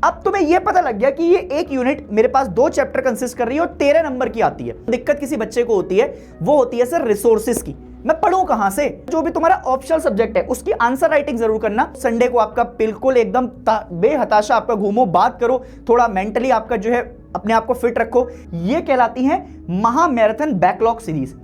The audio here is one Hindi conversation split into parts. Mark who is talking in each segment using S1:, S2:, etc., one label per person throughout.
S1: अब तुम्हें यह पता लग गया कि ये एक यूनिट मेरे पास 2 चैप्टर कंसिस्ट कर रही है और 13 नंबर की आती है। दिक्कत किसी बच्चे को होती है, वो होती है सर रिसोर्सेज की। मैं पढ़ूं कहां से? जो भी तुम्हारा ऑप्शनल सब्जेक्ट है उसकी आंसर राइटिंग जरूर करना। संडे को आपका बिल्कुल एकदम बेहताशा आपका घूमो, बात करो, थोड़ा मेंटली आपका जो है अपने आप को फिट रखो। ये कहलाती है महा मैराथन बैकलॉग सीरीज।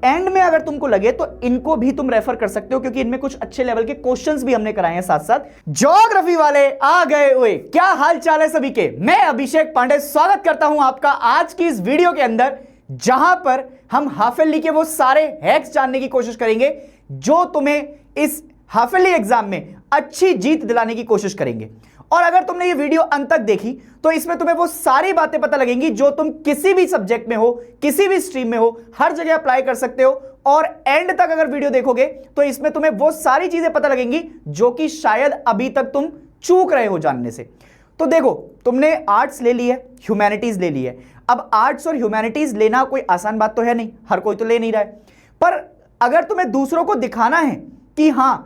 S1: एंड में अगर तुमको लगे तो इनको भी तुम रेफर कर सकते हो, क्योंकि इनमें कुछ अच्छे लेवल के क्वेश्चंस भी हमने कराए हैं साथ साथ। ज्योग्राफी वाले आ गए हुए, क्या हाल चाल है सभी के? मैं अभिषेक पांडे स्वागत करता हूं आपका आज की इस वीडियो के अंदर, जहां पर हम हाफ ईयरली के वो सारे हैक्स जानने की कोशिश करेंगे जो तुम्हें इस हाफ ईयरली एग्जाम में अच्छी जीत दिलाने की कोशिश करेंगे। और अगर तुमने ये वीडियो अंत तक देखी तो इसमें तुम्हें वो सारी बातें पता लगेंगी जो तुम किसी भी सब्जेक्ट में हो, किसी भी स्ट्रीम में हो, हर जगह अप्लाई कर सकते हो। और एंड तक अगर वीडियो देखोगे तो इसमें तुम्हें वो सारी चीजें पता लगेंगी जो कि शायद अभी तक तुम चूक रहे हो जानने से। तो देखो, तुमने आर्ट्स ले ली है, ह्यूमैनिटीज ले ली है। अब आर्ट्स और ह्यूमैनिटीज लेना कोई आसान बात तो है नहीं, हर कोई तो ले नहीं रहा है। पर अगर तुम्हें दूसरों को दिखाना है कि हां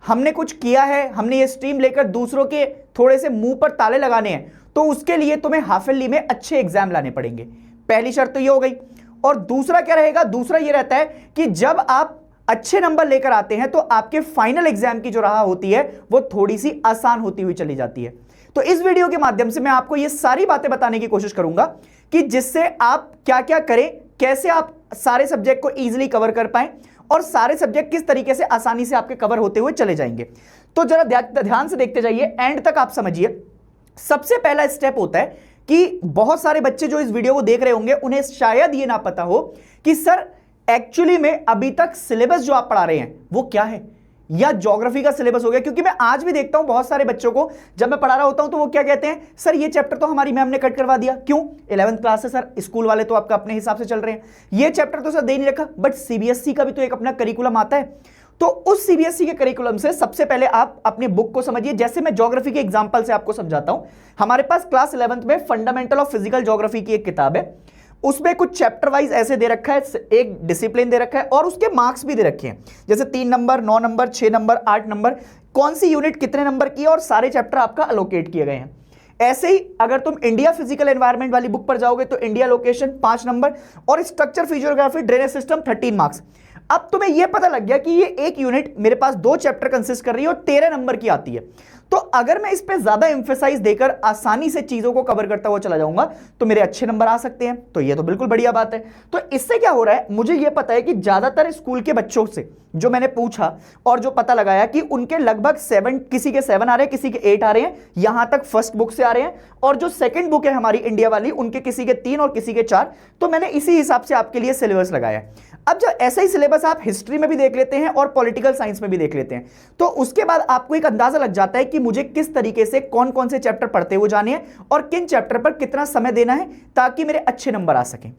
S1: हमने कुछ किया है, हमने ये स्ट्रीम लेकर दूसरों के थोड़े से मुंह पर ताले लगाने हैं, तो उसके लिए तुम्हें हाफ ईयरली में अच्छे एग्जाम लाने पड़ेंगे। पहली शर्त तो ये हो गई। और दूसरा क्या रहेगा? दूसरा ये रहता है कि जब आप अच्छे नंबर लेकर आते हैं तो आपके फाइनल एग्जाम की जो राह होती है वो थोड़ी सी आसान होती हुई चली जाती है। तो इस वीडियो के माध्यम से मैं आपको ये सारी बातें बताने की कोशिश करूंगा कि जिससे आप क्या क्या करें, कैसे आप सारे सब्जेक्ट को ईजिली कवर कर पाए और सारे सब्जेक्ट किस तरीके से आसानी से आपके कवर होते हुए चले जाएंगे। तो जरा ध्यान से देखते जाइए, एंड तक आप समझिए। सबसे पहला स्टेप होता है कि बहुत सारे बच्चे जो इस वीडियो को देख रहे होंगे उन्हें शायद ये ना पता हो कि सर एक्चुअली में अभी तक सिलेबस जो आप पढ़ा रहे हैं वो क्या है, या ज्योग्राफी का सिलेबस हो गया। क्योंकि मैं आज भी देखता हूं बहुत सारे बच्चों को, जब मैं पढ़ा रहा होता हूं तो वो क्या कहते हैं, सर ये चैप्टर तो हमारी मैम ने कट करवा दिया। क्यों? 11th क्लास है सर, स्कूल वाले तो आपका अपने हिसाब से चल रहे हैं, ये चैप्टर तो सर दे नहीं रखा। बट सीबीएसई का भी तो एक अपना करिकुलम आता है। तो उस सीबीएसई के करिकुलम से सबसे पहले आप अपने बुक को समझिए। जैसे मैं ज्योग्राफी के एग्जांपल से आपको समझाता हूं। हमारे पास क्लास 11th में फंडामेंटल ऑफ फिजिकल ज्योग्राफी की एक किताब है, उसमें कुछ चैप्टर वाइज ऐसे दे रखा है, एक डिसिप्लिन दे रखा है और उसके मार्क्स भी दे रखे हैं, जैसे 3 नंबर, 9 नंबर, 6 नंबर, 8 नंबर, कौन सी यूनिट कितने नंबर की है और सारे चैप्टर आपका अलोकेट किए गए हैं। ऐसे ही अगर तुम इंडिया फिजिकल एनवायरनमेंट वाली बुक पर जाओगे तो इंडिया लोकेशन 5 नंबर और structure physiography drainage system 13 marks. अब तुम्हें यह पता लग गया कि ये एक यूनिट मेरे पास 2 चैप्टर कंसिस्ट कर रही है और 13 नंबर की आती है। तो अगर मैं इस पे ज्यादा एम्फेसाइज देकर आसानी से चीजों को कवर करता हुआ चला जाऊंगा तो मेरे अच्छे नंबर आ सकते हैं। तो ये तो बिल्कुल बढ़िया बात है। तो इससे क्या हो रहा है, मुझे यह पता है कि ज्यादातर स्कूल के बच्चों से जो मैंने पूछा और जो पता लगाया कि उनके लगभग 7, किसी के 7 आ रहे हैं, किसी के 8 आ रहे हैं, यहां तक फर्स्ट बुक से आ रहे हैं, और जो सेकंड बुक है हमारी इंडिया वाली उनके किसी के 3 और किसी के 4। तो मैंने इसी हिसाब से आपके लिए सिलेबस लगाया। अब जब ऐसा ही सिलेबस आप हिस्ट्री में भी देख लेते हैं और पॉलिटिकल साइंस में भी देख लेते हैं तो उसके बाद आपको एक अंदाजा लग जाता है कि मुझे किस तरीके से कौन कौन से चैप्टर पढ़ते हुए जाने हैं और किन चैप्टर पर कितना समय देना है ताकि मेरे अच्छे नंबर आ सकें।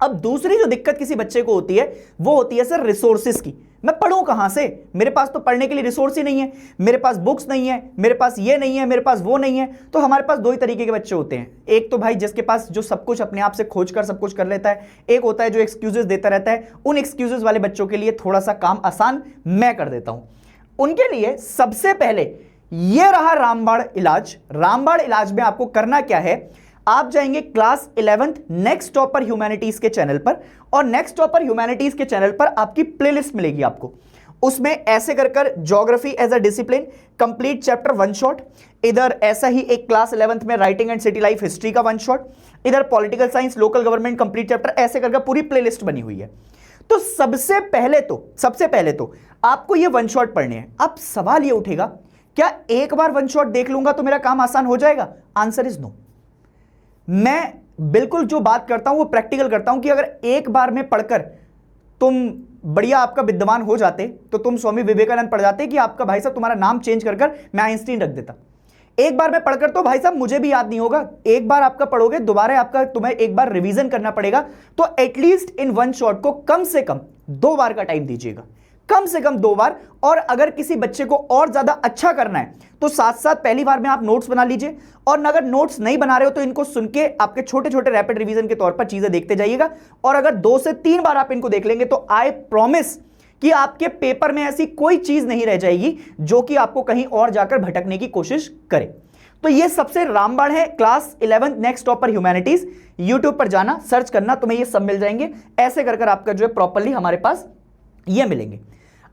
S1: अब दूसरी जो दिक्कत किसी बच्चे को होती है वो होती है सर रिसोर्सेज की। मैं पढ़ूं कहां से? मेरे पास तो पढ़ने के लिए रिसोर्स ही नहीं है, मेरे पास बुक्स नहीं है, मेरे पास ये नहीं है, मेरे पास वो नहीं है। तो हमारे पास 2 ही तरीके के बच्चे होते हैं। एक तो भाई जिसके पास जो सब कुछ अपने आप से खोज कर सब कुछ कर लेता है, एक होता है जो एक्सक्यूजेस देता रहता है। उन एक्सक्यूजेस वाले बच्चों के लिए थोड़ा सा काम आसान मैं कर देता हूं। उनके लिए सबसे पहले यह रहा रामबाण इलाज। रामबाण इलाज में आपको करना क्या है, आप जाएंगे class 11th next topper humanities के चैनल पर, और नेक्स्ट टॉपर ह्यूमैनिटीज के चैनल पर आपकी प्लेलिस्ट मिलेगी आपको। उसमें ऐसे कर geography as a discipline complete chapter 1 shot, इधर ऐसा ही एक क्लास 11th में writing and city life history का 1 शॉट, इधर political science local government complete chapter, ऐसे करके पूरी प्लेलिस्ट बनी हुई है। तो सबसे पहले तो आपको ये 1 शॉट पढ़ने हैं। अब सवाल ये उठेगा, क्या एक बार 1 शॉट देख लूंगा तो मेरा काम आसान हो जाएगा? Answer is no. मैं बिल्कुल जो बात करता हूं वो प्रैक्टिकल करता हूं कि अगर एक बार में पढ़कर तुम बढ़िया आपका विद्वान हो जाते तो तुम स्वामी विवेकानंद पढ़ जाते कि आपका भाई साहब तुम्हारा नाम चेंज कर मैं आइंस्टीन रख देता। एक बार में पढ़कर तो भाई साहब मुझे भी याद नहीं होगा। एक बार आपका पढ़ोगे, दोबारा आपका तुम्हें एक बार रिवीजन करना पड़ेगा। तो एटलीस्ट इन 1 शॉट को कम से कम 2 बार का टाइम दीजिएगा, कम से कम 2 बार। और अगर किसी बच्चे को और ज्यादा अच्छा करना है तो साथ साथ पहली बार में आप नोट्स बना लीजिए, और अगर नोट्स नहीं बना रहे हो तो इनको सुन के आपके छोटे छोटे रैपिड रिवीजन के तौर पर चीजें देखते जाइएगा। और अगर 2 से 3 बार आप इनको देख लेंगे तो आई प्रॉमिस कि आपके पेपर में ऐसी कोई चीज नहीं रह जाएगी जो कि आपको कहीं और जाकर भटकने की कोशिश करे। तो ये सबसे रामबाण है, class 11 next topper humanities. YouTube पर जाना, सर्च करना, तुम्हें ये सब मिल जाएंगे। ऐसे कर कर आपका जो है प्रॉपरली हमारे पास ये मिलेंगे।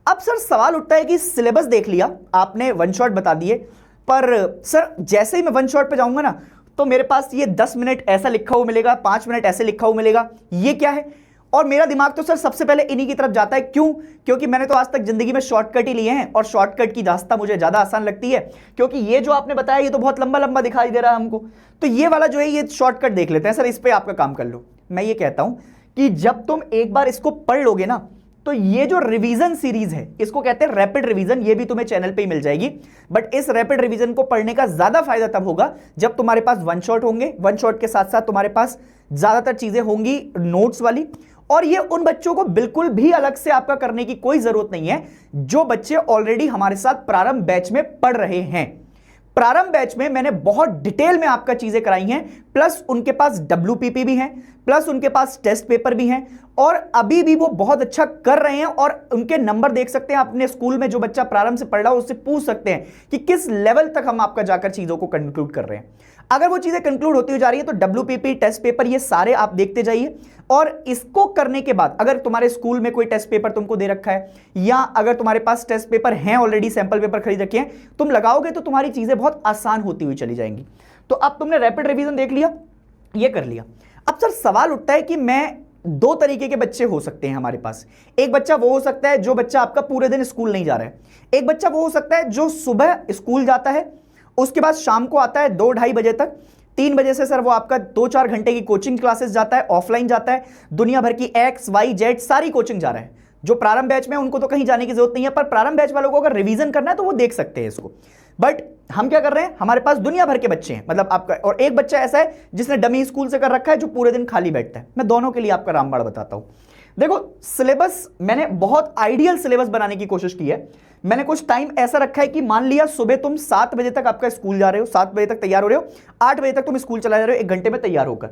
S1: अब सर सवाल उठता है कि सिलेबस देख लिया आपने, वन शॉट बता दिए, पर सर जैसे ही मैं वन शॉट पे जाऊंगा ना तो मेरे पास ये 10 मिनट ऐसा लिखा हुआ मिलेगा, 5 मिनट ऐसे लिखा हुआ मिलेगा, ये क्या है? और मेरा दिमाग तो सर सबसे पहले इन्हीं की तरफ जाता है। क्यों? क्योंकि मैंने तो आज तक जिंदगी में शॉर्टकट ही लिए हैं और शॉर्टकट की रास्ता मुझे ज्यादा आसान लगती है, क्योंकि ये जो आपने बताया ये तो बहुत लंबा लंबा दिखाई दे रहा है हमको। तो ये वाला जो है ये शॉर्टकट देख लेते हैं सर, इस पे आपका काम कर लो। मैं ये कहता हूं कि जब तुम एक बार इसको पढ़ लोगे ना तो ये जो रिवीजन सीरीज है इसको कहते हैं रैपिड रिवीजन, ये भी तुम्हें चैनल पे ही मिल जाएगी। बट इस रैपिड रिवीजन को पढ़ने का ज्यादा फायदा तब होगा जब तुम्हारे पास वन शॉट होंगे, वन शॉट के साथ साथ तुम्हारे पास ज्यादातर चीजें होंगी नोट्स वाली। और ये उन बच्चों को बिल्कुल भी अलग से आपका करने की कोई जरूरत नहीं है जो बच्चे ऑलरेडी हमारे साथ प्रारंभ बैच में पढ़ रहे हैं। प्रारंभ बैच में मैंने बहुत डिटेल में आपका चीजें कराई हैं, प्लस उनके पास WPP भी है, प्लस उनके पास टेस्ट पेपर भी हैं, और अभी भी वो बहुत अच्छा कर रहे हैं। और उनके नंबर देख सकते हैं अपने स्कूल में, जो बच्चा प्रारंभ से पढ़ रहा है उससे पूछ सकते हैं कि किस लेवल तक हम आपका जाकर चीजों को कंक्लूड कर रहे हैं। अगर वो चीजें कंक्लूड होती जा रही है तो WPP, टेस्ट पेपर, ये सारे आप देखते जाइए। और इसको करने के बाद अगर तुम्हारे स्कूल में कोई टेस्ट पेपर तुमको दे रखा है, या अगर तुम्हारे पास टेस्ट पेपर हैं ऑलरेडी, सैंपल पेपर खरीद रखे हैं, तुम लगाओगे तो तुम्हारी चीजें बहुत आसान होती हुई चली जाएंगी। तो अब तुमने रैपिड रिवीजन देख लिया, ये कर लिया। अब सर सवाल उठता है कि मैं दो तरीके के बच्चे हो सकते हैं हमारे पास। एक बच्चा वो हो सकता है जो बच्चा आपका पूरे दिन स्कूल नहीं जा रहा है, एक बच्चा वो हो सकता है जो सुबह स्कूल जाता है, उसके बाद शाम को आता है 2-2:30 बजे तक, 3 बजे से सर वो आपका 2-4 घंटे की कोचिंग क्लासेस जाता है, ऑफलाइन जाता है, दुनिया भर की X, Y, Z सारी कोचिंग जा रहा है। जो प्रारंभ बैच में उनको तो कहीं जाने की जरूरत नहीं है, पर प्रारंभ बैच वालों को अगर रिवीजन करना है तो वो देख सकते हैं इसको। बट हम क्या कर रहे हैं, हमारे पास दुनिया भर के बच्चे हैं, मतलब आपका, और एक बच्चा ऐसा है जिसने डमी स्कूल से कर रखा है जो पूरे दिन खाली बैठता है। मैं दोनों के लिए आपका रामबाण बताता हूं। देखो सिलेबस मैंने बहुत आइडियल सिलेबस बनाने की कोशिश की है। मैंने कुछ टाइम ऐसा रखा है कि मान लिया सुबह तुम 7 बजे तक आपका स्कूल जा रहे हो, 7 बजे तक तैयार हो रहे हो, 8 बजे तक तुम स्कूल चला जा रहे हो 1 घंटे में तैयार होकर,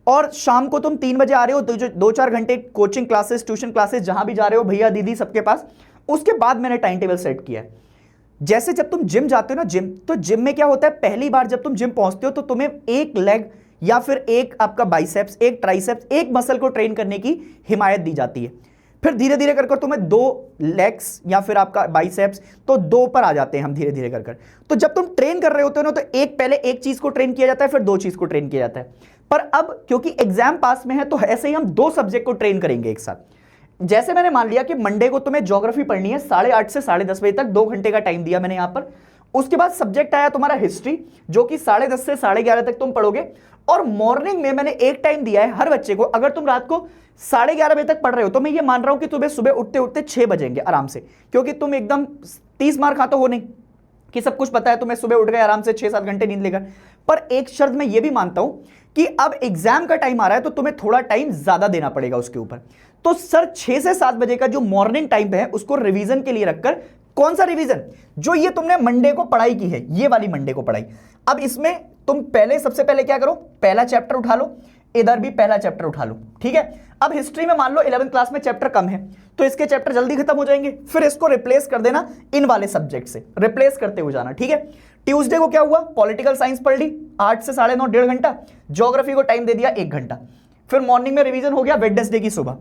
S1: और शाम को तुम 3 बजे आ रहे हो, 2-4 घंटे कोचिंग क्लासेस, ट्यूशन क्लासेस जहां भी जा रहे हो भैया दीदी सबके पास। उसके बाद मैंने टाइम टेबल सेट किया है। जैसे जब तुम जिम जाते हो ना, जिम, तो जिम में क्या होता है, पहली बार जब तुम जिम पहुंचते हो तो तुम्हें एक लेग या फिर एक आपका बाइसेप्स, एक ट्राइसेप्स, एक मसल को ट्रेन करने की हिमायत दी जाती है। फिर धीरे धीरे कर तुम्हें 2 लेग्स या फिर आपका बाइसेप्स, तो 2 पर आ जाते हैं हम धीरे धीरे कर। तो जब तुम ट्रेन कर रहे होते हो ना, तो एक पहले एक चीज को ट्रेन किया जाता है, फिर 2 चीज को ट्रेन किया जाता है। पर अब क्योंकि एग्जाम पास में है तो ऐसे ही हम 2 सब्जेक्ट को ट्रेन करेंगे एक साथ। जैसे मैंने मान लिया कि मंडे को तुम्हें ज्योग्राफी पढ़नी है 8:30 से 10:30 बजे तक, 2 घंटे का टाइम दिया मैंने यहां पर। उसके बाद सब्जेक्ट आया तुम्हारा हिस्ट्री, जो कि 10:30 से 11:30 तक तुम पढ़ोगे। और मॉर्निंग में मैंने एक टाइम दिया है हर बच्चे को, अगर तुम रात को 11:30 बजे तक पढ़ रहे हो तो मैं ये मान रहा हूं कि तुम्हें सुबह उठते उठते 6 बजेंगे आराम से, क्योंकि तुम एकदम 30 मार खाते हो नहीं कि सब कुछ पता है, तुम्हें सुबह उठ गए आराम से 6-7 घंटे नींद लेकर। पर एक शर्त मैं ये भी मानता हूं कि अब एग्जाम का टाइम आ रहा है तो तुम्हें थोड़ा टाइम ज्यादा देना पड़ेगा उसके ऊपर। तो सर 6 से 7 बजे का जो मॉर्निंग टाइम है उसको रिवीजन के लिए रखकर, कौन सा रिवीजन, जो ये तुमने मंडे को पढ़ाई की है, ये वाली मंडे को पढ़ाई। अब इसमें तुम पहले, सबसे पहले क्या करो, पहला चैप्टर उठा लो, इधर भी पहला चैप्टर उठा लो, ठीक है। अब हिस्ट्री में मान लो 11th क्लास में चैप्टर कम है तो इसके चैप्टर जल्दी खत्म हो जाएंगे, फिर इसको रिप्लेस कर देना इन वाले सब्जेक्ट से, रिप्लेस करते हुए जाना, ठीक है। ट्यूसडे को क्या हुआ, पॉलिटिकल साइंस पढ़ ली 8 से 9:30, 1.5 घंटा, ज्योग्राफी को टाइम दे दिया 1 घंटा, फिर मॉर्निंग में रिवीजन हो गया वेडनेसडे की सुबह।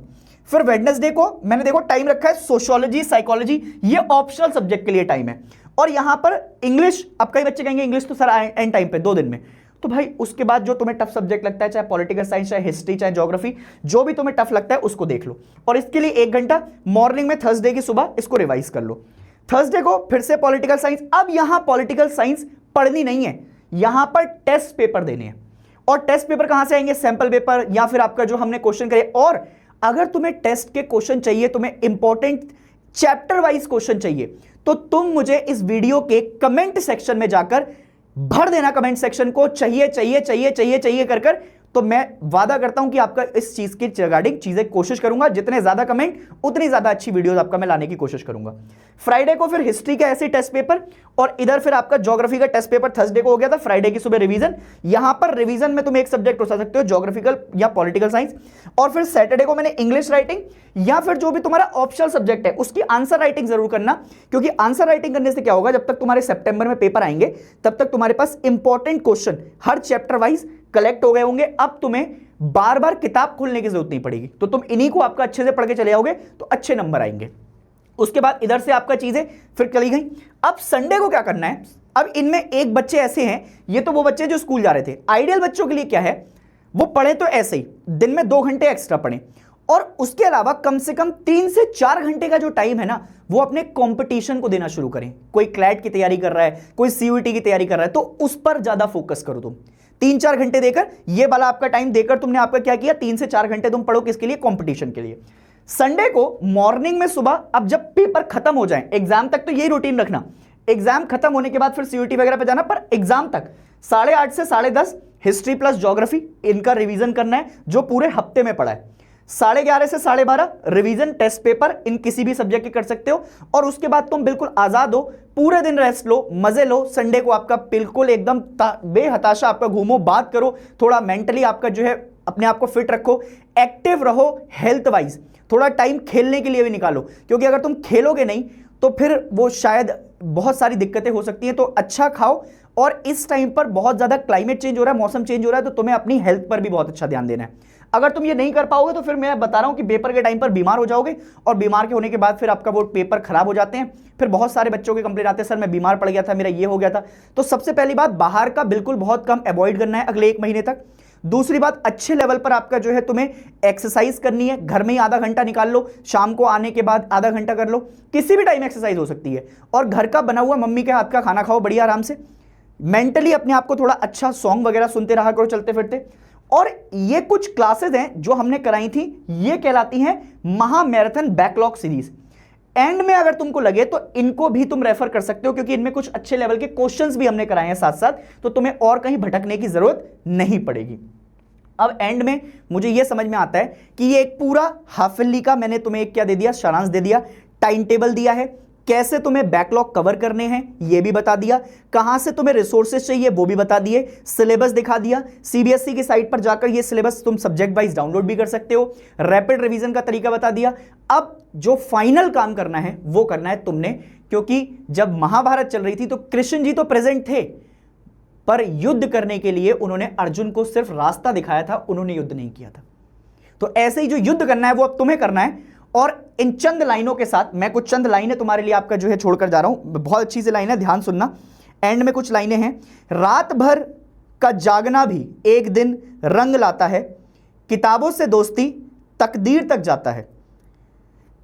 S1: फिर वेडनेसडे को मैंने देखो टाइम रखा है सोशियोलॉजी, साइकोलॉजी, ये ऑप्शनल सब्जेक्ट के लिए टाइम है। और यहां पर इंग्लिश, अब कई बच्चे कहेंगे इंग्लिश तो सर एंड टाइम पे 2 दिन में, तो भाई उसके बाद जो तुम्हें टफ सब्जेक्ट लगता है, चाहे पॉलिटिकल साइंस, चाहे हिस्ट्री, चाहे ज्योग्राफी, जो भी तुम्हें टफ लगता है उसको देख लो। और इसके लिए 1 घंटा मॉर्निंग में थर्सडे की सुबह इसको रिवाइज कर लो। थर्सडे को फिर से पॉलिटिकल साइंस। अब यहां पॉलिटिकल साइंस पढ़नी नहीं है, यहां पर टेस्ट पेपर देने हैं। और टेस्ट पेपर कहां से आएंगे, सैंपल पेपर या फिर आपका जो हमने क्वेश्चन करे। और अगर तुम्हें टेस्ट के क्वेश्चन चाहिए, तुम्हें इंपॉर्टेंट चैप्टर वाइज क्वेश्चन चाहिए, तो तुम मुझे इस वीडियो के कमेंट सेक्शन में जाकर भर देना, कमेंट सेक्शन को चाहिए चाहिए चाहिए चाहिए चाहिए कर तो मैं वादा करता हूं कि आपका इस चीज के रिगार्डिंग चीजें कोशिश करूंगा, जितने ज्यादा कमेंट उतनी ज्यादा अच्छी वीडियोस आपका मैं लाने की कोशिश करूंगा। फ्राइडे को फिर हिस्ट्री का ऐसे टेस्ट पेपर, और इधर फिर आपका ज्योग्राफी का टेस्ट पेपर थर्सडे को हो गया था। फ्राइडे की सुबह रिवीजन, यहां पर रिवीजन में तुम एक सब्जेक्ट उठा सकते हो, ज्योग्राफिकल या पॉलिटिकल साइंस। और फिर सैटरडे को मैंने इंग्लिश राइटिंग या फिर जो भी तुम्हारा ऑप्शनल सब्जेक्ट है उसकी आंसर राइटिंग जरूर करना, क्योंकि आंसर राइटिंग करने से क्या होगा, जब तक तुम्हारे सितंबर में पेपर आएंगे तब तक तुम्हारे पास इंपॉर्टेंट क्वेश्चन हर चैप्टर वाइज कलेक्ट हो गए होंगे। अब तुम्हें बार बार किताब खोलने की जरूरत नहीं पड़ेगी, तो तुम इन्हीं को आपका अच्छे से पढ़ के चले जाओगे तो अच्छे नंबर आएंगे। उसके बाद इधर से आपका चीजें फिर चली गई। अब संडे को क्या करना है, अब इनमें एक बच्चे ऐसे हैं, ये तो वो बच्चे जो स्कूल जा रहे थे। आइडियल बच्चों के लिए क्या है, वो पढ़े तो ऐसे ही दिन में 2 घंटे एक्स्ट्रा पढ़ें, और उसके अलावा कम से कम 3 से 4 घंटे का जो टाइम है ना, वो अपने कंपटीशन को देना शुरू करें। कोई क्लैट की तैयारी कर रहा है, कोई सीयूईटी की तैयारी कर रहा है, तो उस पर ज्यादा फोकस करो तुम। 3-4 घंटे देकर, ये वाला आपका टाइम देकर तुमने आपका क्या किया, 3 से 4 घंटे तुम पढ़ो किसके लिए, कंपटीशन के लिए। संडे को मॉर्निंग में सुबह, अब जब पेपर खत्म हो जाए, एग्जाम तक तो यही रूटीन रखना, एग्जाम खत्म होने के बाद फिर सीयूईटी वगैरह पे जाना, पर एग्जाम तक 8:30 से 10:30 हिस्ट्री प्लस ज्योग्राफी इनका रिवीजन करना है जो पूरे हफ्ते में पढ़ा है। 11:30 से 12:30 रिवीजन टेस्ट पेपर इन किसी भी सब्जेक्ट के कर सकते हो, और उसके बाद तुम बिल्कुल आजाद हो, पूरे दिन रेस्ट लो, मजे लो। संडे को आपका बिल्कुल एकदम बेहताशा आपका घूमो, बात करो, थोड़ा मेंटली आपका जो है अपने आप को फिट रखो, एक्टिव रहो, हेल्थ वाइज थोड़ा टाइम खेलने के लिए भी निकालो, क्योंकि अगर तुम खेलोगे नहीं तो फिर वो शायद बहुत सारी दिक्कतें हो सकती हैं। तो अच्छा खाओ, और इस टाइम पर बहुत ज्यादा क्लाइमेट चेंज हो रहा है, मौसम चेंज हो रहा है, तो तुम्हें अपनी हेल्थ पर भी बहुत अच्छा ध्यान देना है। अगर तुम ये नहीं कर पाओगे तो फिर मैं बता रहा हूं कि पेपर के टाइम पर बीमार हो जाओगे, और बीमार के होने के बाद फिर आपका वो पेपर खराब हो जाते हैं। फिर बहुत सारे बच्चों के कंप्लेंट आते हैं, सर मैं बीमार पड़ गया था, मेरा ये हो गया था। तो सबसे पहली बात, बाहर का बिल्कुल बहुत कम अवॉइड करना है अगले 1 महीने तक। दूसरी बात, अच्छे लेवल पर आपका जो है तुम्हें एक्सरसाइज करनी है, घर में ही आधा घंटा निकाल लो, शाम को आने के बाद आधा घंटा कर लो, किसी भी टाइम एक्सरसाइज हो सकती है। और घर का बना हुआ मम्मी के हाथ का खाना खाओ बढ़िया आराम से। मेंटली अपने आप को थोड़ा अच्छा सॉन्ग वगैरह सुनते रहा करो चलते फिरते। और ये कुछ क्लासेस हैं जो हमने कराई थी, ये कहलाती हैं महा मैराथन बैकलॉग सीरीज। एंड में अगर तुमको लगे तो इनको भी तुम रेफर कर सकते हो, क्योंकि इनमें कुछ अच्छे लेवल के क्वेश्चंस भी हमने कराए हैं साथ साथ, तो तुम्हें और कहीं भटकने की जरूरत नहीं पड़ेगी। अब एंड में मुझे यह समझ में आता है कि ये एक पूरा हाफ ईयरली का मैंने तुम्हें एक क्या दे दिया, सारांश दे दिया, टाइम टेबल दिया है, कैसे तुम्हें बैकलॉग कवर करने हैं ये भी बता दिया, कहां से तुम्हें रिसोर्सेज चाहिए वो भी बता दिए, सिलेबस दिखा दिया। सीबीएसई की साइट पर जाकर ये सिलेबस तुम सब्जेक्ट वाइज डाउनलोड भी कर सकते हो, रैपिड रिवीजन का तरीका बता दिया। अब जो फाइनल काम करना है वो करना है तुमने, क्योंकि जब महाभारत चल रही थी तो कृष्ण जी तो प्रेजेंट थे, पर युद्ध करने के लिए उन्होंने अर्जुन को सिर्फ रास्ता दिखाया था, उन्होंने युद्ध नहीं किया था। तो ऐसे ही जो युद्ध करना है वो अब तुम्हें करना है। और इन चंद लाइनों के साथ मैं कुछ चंद लाइनें तुम्हारे लिए आपका जो है छोड़कर जा रहा हूं, बहुत अच्छी सी लाइन है, ध्यान सुनना। एंड में कुछ लाइनें हैं, रात भर का जागना भी एक दिन रंग लाता है, किताबों से दोस्ती तकदीर तक जाता है,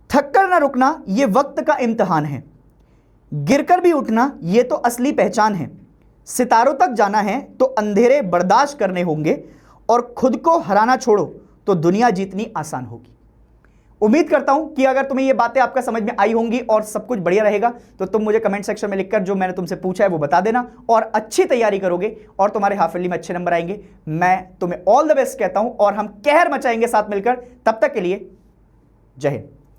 S1: थककर ना रुकना ये वक्त का इम्तिहान है, गिरकर भी उठना ये तो असली पहचान है, सितारों तक जाना है तो अंधेरे बर्दाश्त करने होंगे, और खुद को हराना छोड़ो तो दुनिया जीतनी आसान होगी। उम्मीद करता हूं कि अगर तुम्हें ये बातें आपका समझ में आई होंगी और सब कुछ बढ़िया रहेगा, तो तुम मुझे कमेंट सेक्शन में लिखकर जो मैंने तुमसे पूछा है वो बता देना, और अच्छी तैयारी करोगे और तुम्हारे हाफ ईयरली में अच्छे नंबर आएंगे। मैं तुम्हें ऑल द बेस्ट कहता हूं, और हम कहर मचाएंगे साथ मिलकर। तब तक के लिए जय हिंद।